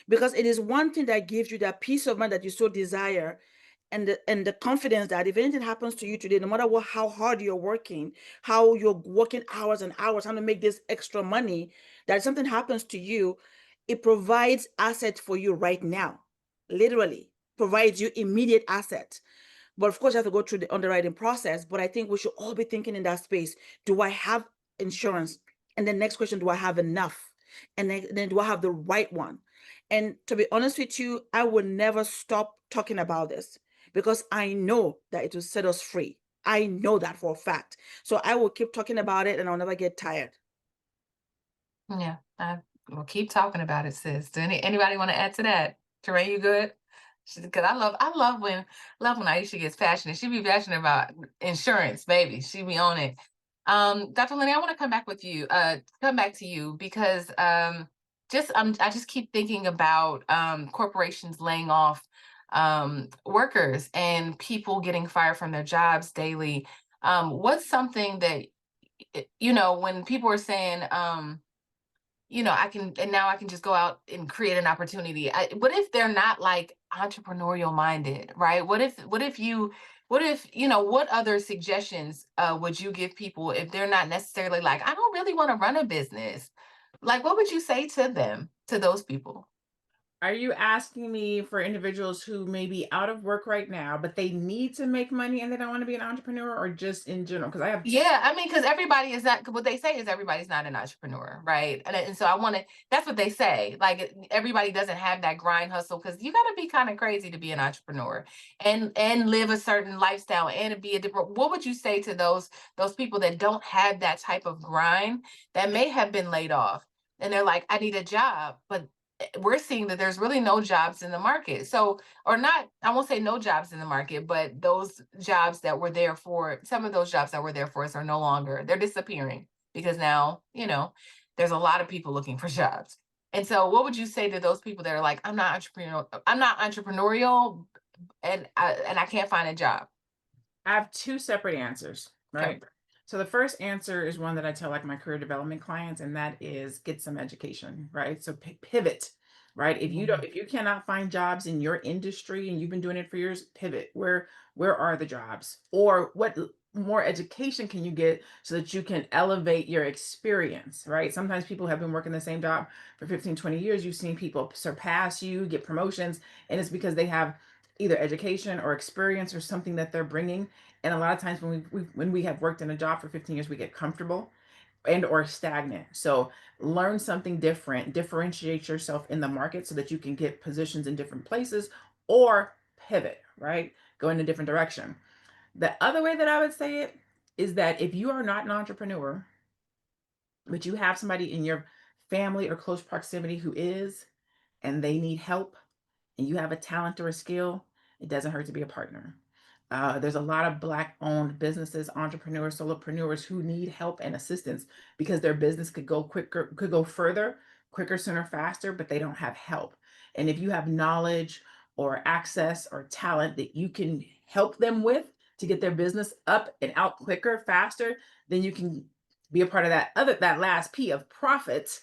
because it is one thing that gives you that peace of mind that you so desire, and the confidence that if anything happens to you today, no matter what, how hard you're working, how you're working hours and hours trying to make this extra money, that if something happens to you, it provides asset for you right now. Literally provides you immediate asset. But of course, you have to go through the underwriting process. But I think we should all be thinking in that space. Do I have insurance? And the next question, do I have enough? And then do I have the right one? And to be honest with you, I will never stop talking about this because I know that it will set us free. I know that for a fact. So I will keep talking about it and I'll never get tired. Yeah, I will keep talking about it, sis. Do anybody want to add to that? Terrain, you good? Because I love when Aisha gets passionate. She be passionate about insurance, baby. She be on it. Dr. Lenny, I want to come back to you because I just keep thinking about corporations laying off workers and people getting fired from their jobs daily. What's something that when people are saying I can, and now I can just go out and create an opportunity. What if they're not like entrepreneurial minded, right? What other suggestions would you give people if they're not necessarily like, I don't really want to run a business? Like, what would you say to them, to those people? Are you asking me for individuals who may be out of work right now, but they need to make money and they don't want to be an entrepreneur, or just in general? Because I have Yeah, I mean, because everybody is not, what they say is everybody's not an entrepreneur, right? And so that's what they say. Like everybody doesn't have that grind hustle because you got to be kind of crazy to be an entrepreneur and live a certain lifestyle and be a different. What would you say to those people that don't have that type of grind that may have been laid off and they're like, I need a job, but we're seeing that there's really no jobs in the market. So, or not, I won't say no jobs in the market, but those jobs that were there for some of those jobs that were there for us are no longer, they're disappearing because now, there's a lot of people looking for jobs. And so what would you say to those people that are like, I'm not entrepreneurial and I can't find a job? I have two separate answers, Okay. right? So the first answer is one that I tell like my career development clients, and that is get some education, right? So pivot, right? Mhm. If you cannot find jobs in your industry and you've been doing it for years, pivot. Where are the jobs? Or what more education can you get so that you can elevate your experience, right? Sometimes people have been working the same job for 15, 20 years. You've seen people surpass you, get promotions, and it's because they have either education or experience or something that they're bringing. And a lot of times when we have worked in a job for 15 years, we get comfortable and or stagnant. So learn something different, differentiate yourself in the market so that you can get positions in different places, or pivot, right? Go in a different direction. The other way that I would say it is that if you are not an entrepreneur, but you have somebody in your family or close proximity who is, and they need help, and you have a talent or a skill, it doesn't hurt to be a partner. There's a lot of Black owned businesses, entrepreneurs, solopreneurs who need help and assistance because their business could go quicker, could go further, quicker, sooner, faster, but they don't have help. And if you have knowledge or access or talent that you can help them with to get their business up and out quicker, faster, then you can be a part of that last P of profits